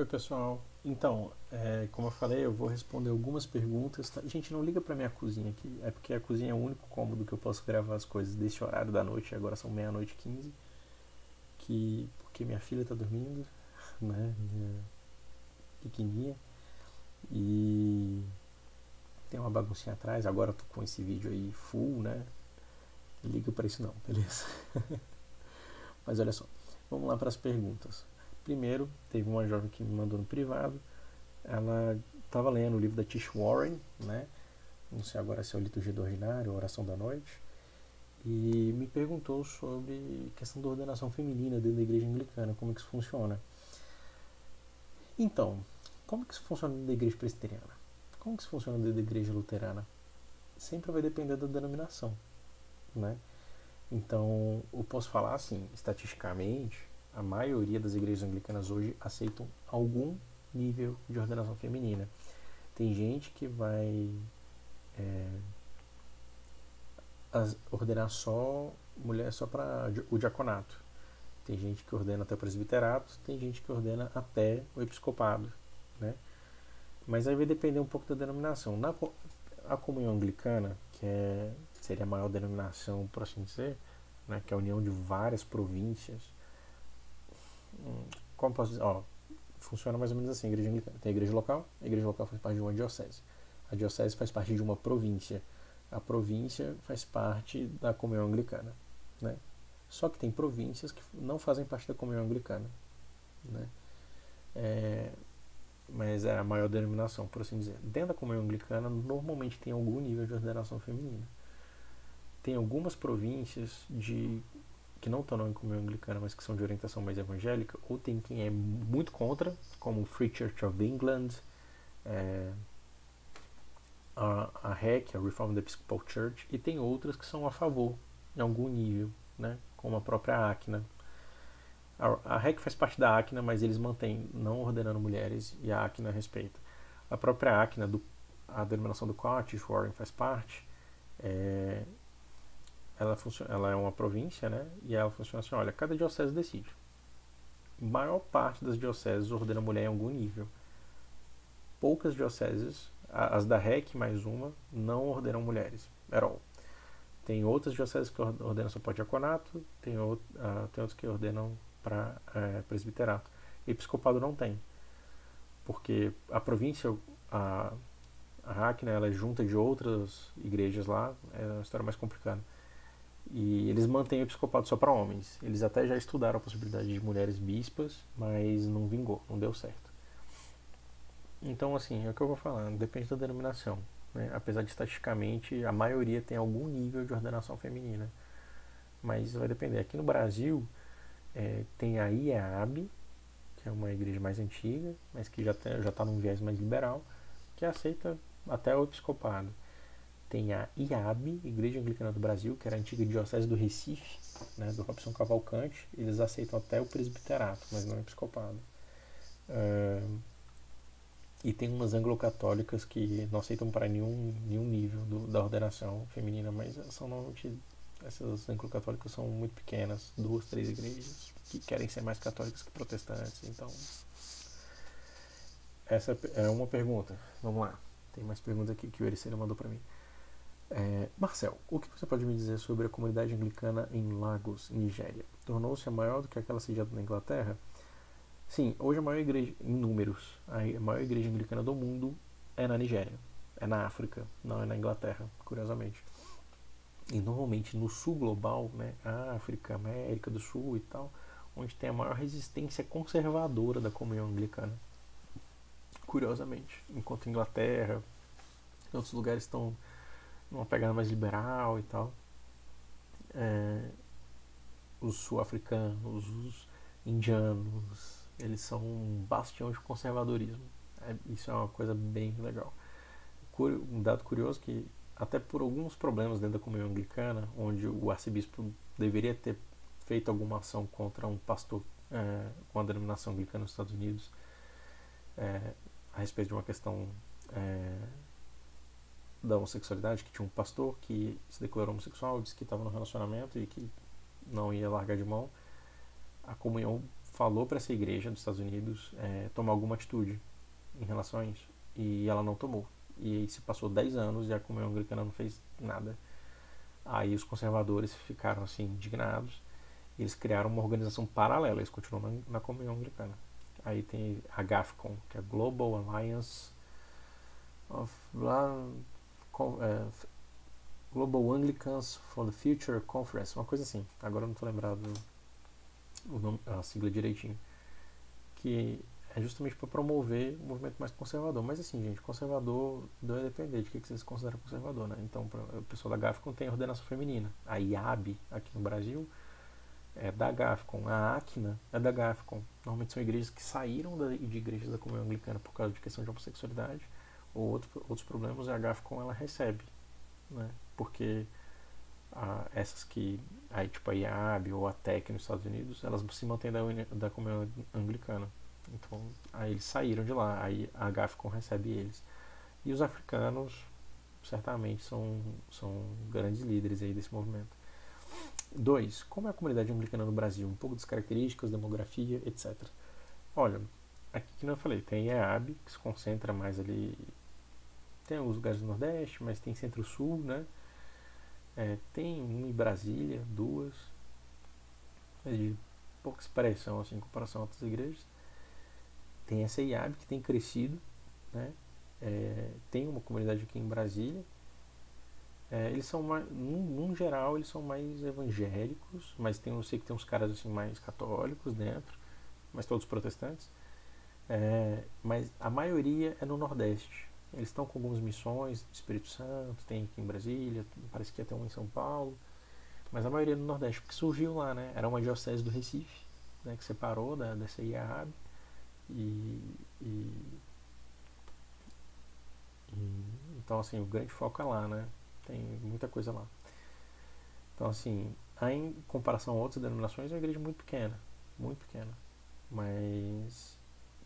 Oi, pessoal. Então, como eu falei, eu vou responder algumas perguntas. Tá? Gente, não liga pra minha cozinha aqui. É porque a cozinha é o único cômodo que eu posso gravar as coisas desse horário da noite. Agora são meia-noite e 15. Porque minha filha tá dormindo, né? Minha pequenininha. E tem uma baguncinha atrás. Agora eu tô com esse vídeo aí full, né? Liga pra isso não, beleza? Mas olha só. Vamos lá para as perguntas. Primeiro, teve uma jovem que me mandou no privado. Ela estava lendo o livro da Tish Warren, né? Não sei agora se é o Liturgia do Ordinário, Oração da Noite, e me perguntou sobre a questão da ordenação feminina dentro da igreja anglicana, como é que isso funciona. Então, como é que isso funciona dentro da igreja presbiteriana? Como é que isso funciona dentro da igreja luterana? Sempre vai depender da denominação, né? Então, eu posso falar assim, estatisticamente, a maioria das igrejas anglicanas hoje aceitam algum nível de ordenação feminina. Tem gente que vai ordenar só mulher só para o diaconato. Tem gente que ordena até o presbiterato, tem gente que ordena até o episcopado, né? Mas aí vai depender um pouco da denominação. A comunhão anglicana, seria a maior denominação, por assim dizer, né, que é a união de várias províncias. Como posso dizer? Funciona mais ou menos assim, a igreja anglicana. Tem a igreja local faz parte de uma diocese. A diocese faz parte de uma província. A província faz parte da comunhão anglicana, né? Só que tem províncias que não fazem parte da comunhão anglicana, né? Mas é a maior denominação, por assim dizer. Dentro da comunhão anglicana, normalmente tem algum nível de ordenação feminina. Tem algumas províncias que não estão na comunhão anglicana, mas que são de orientação mais evangélica, ou tem quem é muito contra, como o Free Church of England, a REC, a Reformed Episcopal Church, e tem outras que são a favor, em algum nível, né? Como a própria ACNA. A REC faz parte da ACNA, mas eles mantêm não ordenando mulheres, e a ACNA respeita. A própria ACNA, a denominação do qual a Tish Warren faz parte, ela é uma província, né? E ela funciona assim, olha, cada diocese decide. A maior parte das dioceses ordena mulher em algum nível. Poucas dioceses, as da REC mais uma, não ordenam mulheres, at all. Tem outras dioceses que ordenam só para diaconato, tem outros que ordenam para presbiterato. Episcopado não tem, porque a província, a RAC, né, ela é junta de outras igrejas lá, é uma história mais complicada. E eles mantêm o episcopado só para homens. Eles até já estudaram a possibilidade de mulheres bispas, mas não vingou, não deu certo. Então, assim, é o que eu vou falando, depende da denominação, né? Apesar de estatisticamente a maioria tem algum nível de ordenação feminina, mas vai depender. Aqui no Brasil tem a IEAB, que é uma igreja mais antiga, mas que já está num viés mais liberal, que aceita até o episcopado. Tem a IAB, Igreja Anglicana do Brasil, que era a antiga diocese do Recife, né, do Robson Cavalcante. Eles aceitam até o presbiterato, mas não o episcopado. E tem umas anglo-católicas que não aceitam para nenhum nível da ordenação feminina, mas são normalmente, essas anglo-católicas são muito pequenas, 2, 3 igrejas que querem ser mais católicas que protestantes. Então, essa é uma pergunta. Vamos lá. Tem mais perguntas aqui que o Ericeira mandou para mim. Marcel, o que você pode me dizer sobre a comunidade anglicana em Lagos, Nigéria? Tornou-se a maior do que aquela sediada na Inglaterra? Sim, hoje a maior igreja, em números, a maior igreja anglicana do mundo é na Nigéria. É na África, não é na Inglaterra, curiosamente. E normalmente no sul global, né, África, América do Sul e tal, onde tem a maior resistência conservadora da comunhão anglicana. Curiosamente. Enquanto a Inglaterra e outros lugares estão numa pegada mais liberal e tal, os sul-africanos, os indianos, eles são um bastião de conservadorismo. Isso é uma coisa bem legal. Um dado curioso que até por alguns problemas dentro da comunhão anglicana, onde o arcebispo deveria ter feito alguma ação contra um pastor com a denominação anglicana nos Estados Unidos, a respeito de uma questão da homossexualidade, que tinha um pastor que se declarou homossexual, disse que estava no relacionamento e que não ia largar de mão. A comunhão falou para essa igreja dos Estados Unidos tomar alguma atitude em relação a isso. E ela não tomou. E aí se passou 10 anos e a comunhão anglicana não fez nada. Aí os conservadores ficaram assim indignados. E eles criaram uma organização paralela. Eles continuam na comunhão anglicana. Aí tem a GAFCON, que é Global Alliance of Global Anglicans for the Future Conference, uma coisa assim. Agora eu não estou lembrado o nome, a sigla direitinho. Que é justamente para promover o movimento mais conservador. Mas assim, gente, conservador deve depender de que vocês consideram conservador, né? Então, o pessoal da GAFCON tem a ordenação feminina. A IAB, aqui no Brasil, é da GAFCON. A ACNA é da GAFCON. Normalmente são igrejas que saíram de igrejas da comunhão anglicana por causa de questão de homossexualidade ou outros problemas, e a GAFCON ela recebe, né? Porque essas que, aí, tipo a IAB ou a TEC nos Estados Unidos, elas se mantêm da comunhão anglicana. Então, aí eles saíram de lá, aí a GAFCON recebe eles. E os africanos, certamente, são grandes líderes aí desse movimento. 2. Como é a comunidade anglicana no Brasil? Um pouco das características, demografia, etc. Olha, aqui que eu falei, tem a EAB, que se concentra mais ali. Tem alguns lugares do Nordeste, mas tem Centro-Sul, né? Tem uma em Brasília, duas, mas de pouca expressão assim, em comparação a outras igrejas. Tem essa IAB que tem crescido, né? Tem uma comunidade aqui em Brasília. Eles são mais, num geral, eles são mais evangélicos, mas eu sei que tem uns caras assim mais católicos dentro, mas todos protestantes. Mas a maioria é no Nordeste. Eles estão com algumas missões do Espírito Santo, tem aqui em Brasília, parece que até um em São Paulo, mas a maioria é no Nordeste, porque surgiu lá, né? Era uma diocese do Recife, né, que separou dessa IAB então assim, o grande foco é lá, né? Tem muita coisa lá. Então assim, em comparação a outras denominações, é uma igreja muito pequena, mas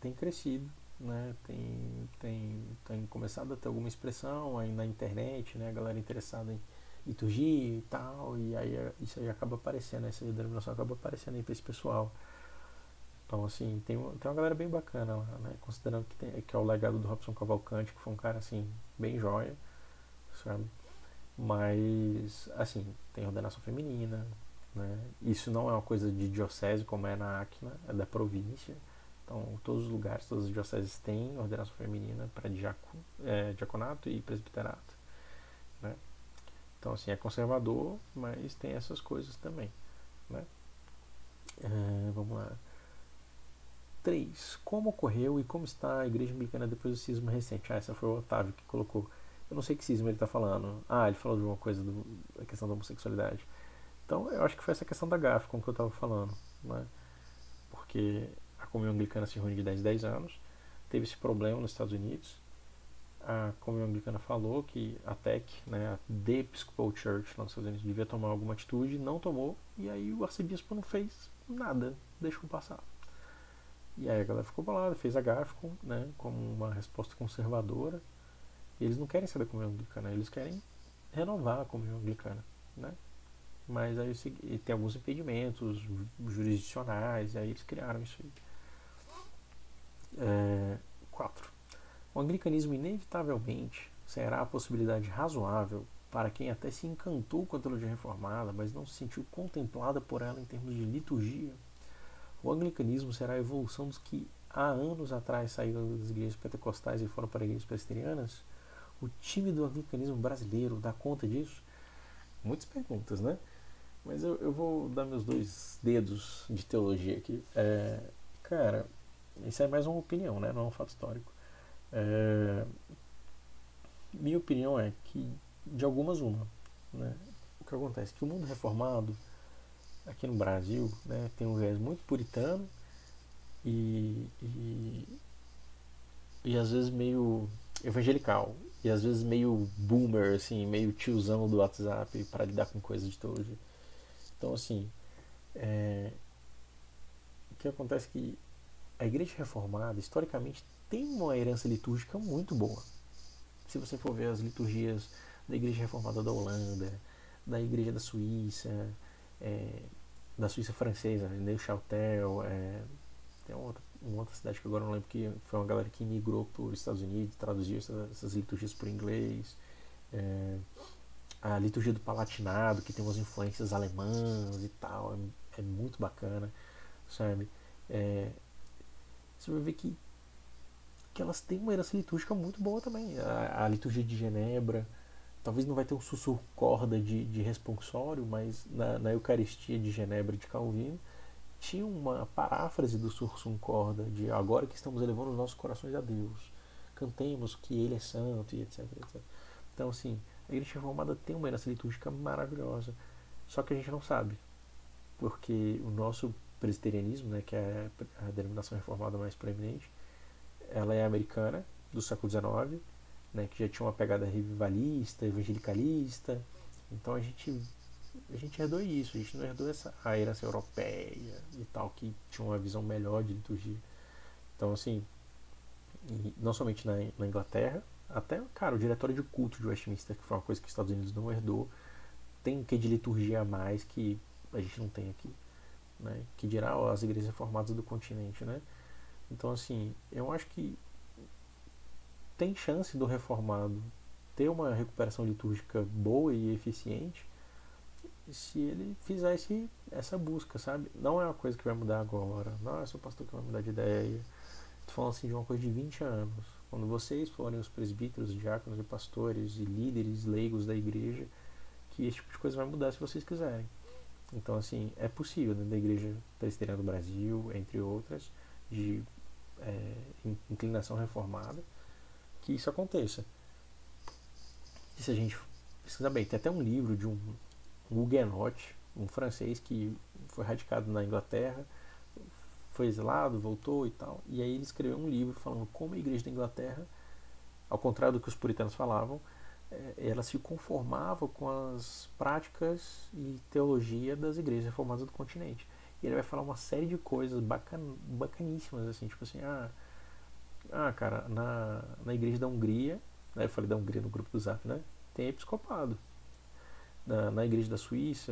tem crescido, né? Tem começado a ter alguma expressão aí na internet, né? A galera interessada em liturgia e tal, e aí isso aí acaba aparecendo, essa denominação acaba aparecendo aí para esse pessoal. Então, assim, tem uma galera bem bacana lá, né? Considerando que é o legado do Robson Cavalcante, que foi um cara, assim, bem joia, sabe? Mas, assim, tem ordenação feminina, né? Isso não é uma coisa de diocese, como é na ACNA, é da província. Então, todos os lugares, todas as dioceses têm ordenação feminina para diaconato e presbiterato, né? Então, assim, é conservador, mas tem essas coisas também, né? Vamos lá. 3. Como ocorreu e como está a igreja anglicana depois do cisma recente? Essa foi o Otávio que colocou. Eu não sei que cisma ele está falando. Ele falou de uma coisa da questão da homossexualidade. Então, eu acho que foi essa questão da GAF, como que eu estava falando, né? Porque a comunhão anglicana se reúne de 10 em 10 anos. Teve esse problema nos Estados Unidos. A comunhão anglicana falou que a TEC, né, a The Episcopal Church lá nos Estados Unidos, devia tomar alguma atitude, não tomou, e aí o arcebispo não fez nada, deixou passar. E aí a galera ficou bolada, fez a GAFCON, né, como uma resposta conservadora. E eles não querem ser da comunhão anglicana, eles querem renovar a comunhão anglicana, né? Mas aí tem alguns impedimentos jurisdicionais, e aí eles criaram isso aí. 4. O anglicanismo inevitavelmente será a possibilidade razoável para quem até se encantou com a teologia reformada, mas não se sentiu contemplada por ela em termos de liturgia. O anglicanismo será a evolução dos que há anos atrás saíram das igrejas pentecostais e foram para igrejas presbiterianas. O time do anglicanismo brasileiro dá conta disso? Muitas perguntas, né? Mas eu vou dar meus 2 dedos de teologia aqui. Cara, isso é mais uma opinião, né? Não é um fato histórico. Minha opinião é que, de algumas uma, né? O que acontece é que o mundo reformado aqui no Brasil, né, tem um viés muito puritano e às vezes meio evangelical, e às vezes meio boomer, assim, meio tiozão do WhatsApp para lidar com coisas de teologia. Então, assim, o que acontece é que a igreja reformada, historicamente, tem uma herança litúrgica muito boa. Se você for ver as liturgias da igreja reformada da Holanda, da igreja da Suíça francesa, Neuchâtel, Tem uma outra cidade que agora eu não lembro, que foi uma galera que migrou para os Estados Unidos, traduziu essas liturgias para o inglês. É, a liturgia do Palatinado, que tem umas influências alemãs e tal, é muito bacana, sabe? É, você vai ver que elas têm uma herança litúrgica muito boa também. A liturgia de Genebra, talvez não vai ter um sussurro corda de responsório, mas na Eucaristia de Genebra de Calvino tinha uma paráfrase do Sursum Corda, de agora que estamos elevando os nossos corações a Deus, cantemos que Ele é santo e etc, etc. Então, assim, a Igreja Reformada tem uma herança litúrgica maravilhosa, só que a gente não sabe, porque o nosso presbiterianismo, né, que é a denominação reformada mais proeminente, ela é americana, do século XIX, né, que já tinha uma pegada revivalista, evangelicalista. Então a gente herdou isso, a gente não herdou a herança europeia e tal, que tinha uma visão melhor de liturgia. Então, assim, não somente na Inglaterra, até, cara, o diretório de culto de Westminster, que foi uma coisa que os Estados Unidos não herdou, tem um quê de liturgia a mais que a gente não tem aqui, né? Que dirá as igrejas reformadas do continente, né? Então, assim, eu acho que tem chance do reformado ter uma recuperação litúrgica boa e eficiente se ele fizer essa busca, sabe? Não é uma coisa que vai mudar agora, não é só o pastor que vai mudar de ideia. Estou falando assim de uma coisa de 20 anos. Quando vocês forem os presbíteros, diáconos e pastores e líderes leigos da igreja, que esse tipo de coisa vai mudar se vocês quiserem. Então, assim, é possível dentro da Igreja Presbiteriana do Brasil, entre outras, de inclinação reformada, que isso aconteça. E se a gente pesquisar bem, tem até um livro de um huguenote, um francês que foi radicado na Inglaterra, foi exilado, voltou e tal, e aí ele escreveu um livro falando como a Igreja da Inglaterra, ao contrário do que os puritanos falavam, ela se conformava com as práticas e teologia das igrejas reformadas do continente. E ele vai falar uma série de coisas bacaníssimas, assim, tipo assim, cara, na igreja da Hungria, né, eu falei da Hungria no grupo do Zap, né? Tem episcopado. Na igreja da Suíça,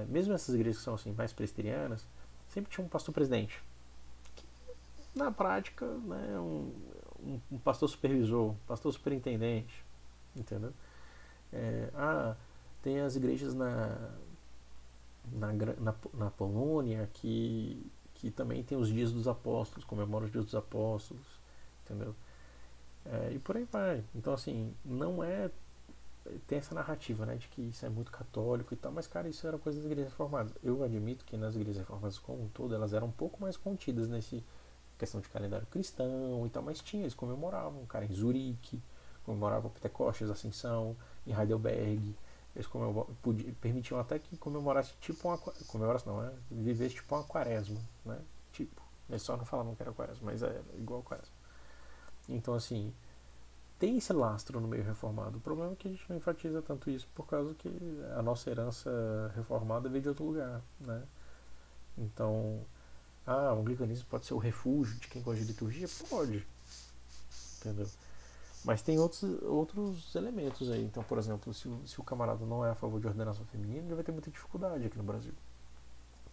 mesmo essas igrejas que são assim, mais presbiterianas, sempre tinha um pastor presidente. Que, na prática, né, um pastor supervisor, um pastor superintendente, entendeu? É, tem as igrejas na Polônia que também tem os dias dos apóstolos, comemoram os dias dos apóstolos, entendeu? E por aí vai. Então, assim, não é. Tem essa narrativa, né, de que isso é muito católico e tal, mas, cara, isso era coisa das igrejas reformadas. Eu admito que nas igrejas reformadas como um todo, elas eram um pouco mais contidas nesse questão de calendário cristão e tal, mas tinha, eles comemoravam, cara, em Zurique, comemoravam Pentecostes, Ascensão, em Heidelberg, eles permitiam até que comemorasse tipo uma comemorasse não, vivesse tipo uma quaresma, né? Tipo, eles só não falavam que era quaresma, mas é igual a quaresma. Então, assim, tem esse lastro no meio reformado. O problema é que a gente não enfatiza tanto isso por causa que a nossa herança reformada veio de outro lugar, né? Então, o anglicanismo pode ser o refúgio de quem gosta de liturgia? Pode, entendeu? Mas tem outros elementos aí. Então, por exemplo, se o camarada não é a favor de ordenação feminina, ele vai ter muita dificuldade aqui no Brasil.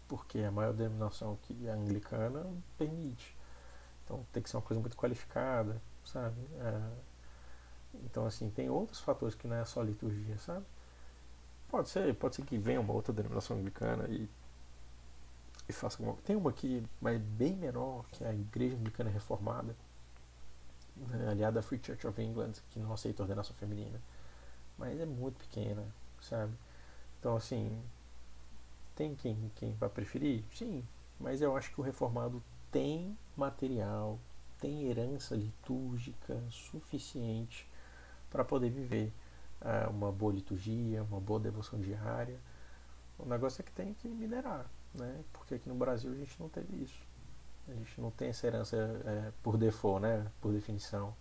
Porque a maior denominação que a anglicana permite. Então tem que ser uma coisa muito qualificada, sabe? Então, assim, tem outros fatores que não é só liturgia, sabe? Pode ser que venha uma outra denominação anglicana e faça alguma coisa. Tem uma aqui, mas bem menor, que é a Igreja Anglicana Reformada, né, aliada à Free Church of England, que não aceita ordenação feminina. Mas é muito pequena, sabe? Então, assim, tem quem vai preferir? Sim, mas eu acho que o reformado tem material, tem herança litúrgica suficiente para poder viver uma boa liturgia, uma boa devoção diária. O negócio é que tem que minerar, né? Porque aqui no Brasil a gente não teve isso. A gente não tem essa herança por default, né? Por definição.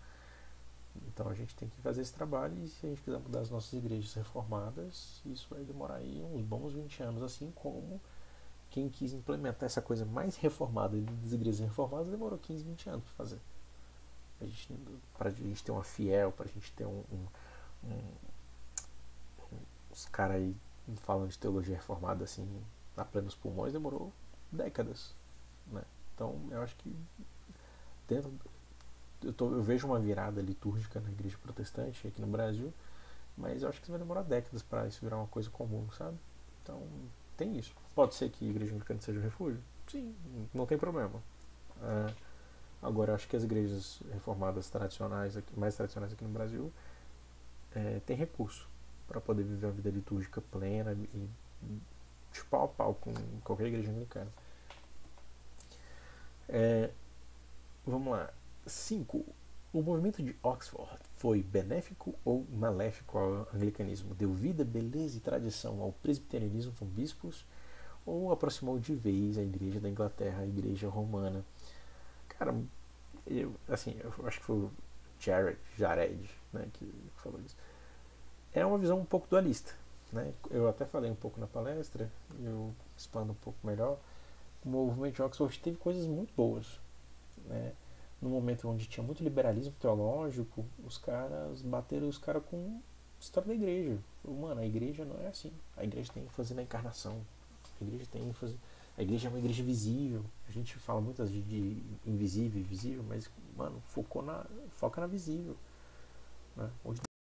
Então a gente tem que fazer esse trabalho e se a gente quiser mudar as nossas igrejas reformadas, isso vai demorar aí uns bons 20 anos, assim como quem quis implementar essa coisa mais reformada das igrejas reformadas demorou 15, 20 anos para fazer. Pra gente ter uma fiel, pra gente ter os caras aí falando de teologia reformada assim, a plenos pulmões, demorou décadas, né? Então, eu acho que dentro, eu vejo uma virada litúrgica na igreja protestante aqui no Brasil, mas eu acho que isso vai demorar décadas para isso virar uma coisa comum, sabe? Então, tem isso. Pode ser que a igreja anglicana seja um refúgio? Sim, não tem problema. É, agora, eu acho que as igrejas reformadas tradicionais, mais tradicionais aqui no Brasil, têm recurso para poder viver uma vida litúrgica plena e de pau a pau com qualquer igreja anglicana. É, vamos lá. 5. O movimento de Oxford foi benéfico ou maléfico ao anglicanismo? Deu vida, beleza e tradição ao presbiterianismo com bispos ou aproximou de vez a igreja da Inglaterra, a igreja romana? Cara, eu acho que foi o Jared, né, que falou isso. É uma visão um pouco dualista, né? Eu até falei um pouco na palestra, eu expando um pouco melhor. O movimento de Oxford teve coisas muito boas, né? No momento onde tinha muito liberalismo teológico, os caras bateram os caras com a história da igreja. Mano, a igreja não é assim. A igreja tem ênfase na encarnação. A igreja tem ênfase. A igreja é uma igreja visível. A gente fala muitas de invisível e visível, mas, mano, foca na visível. Né?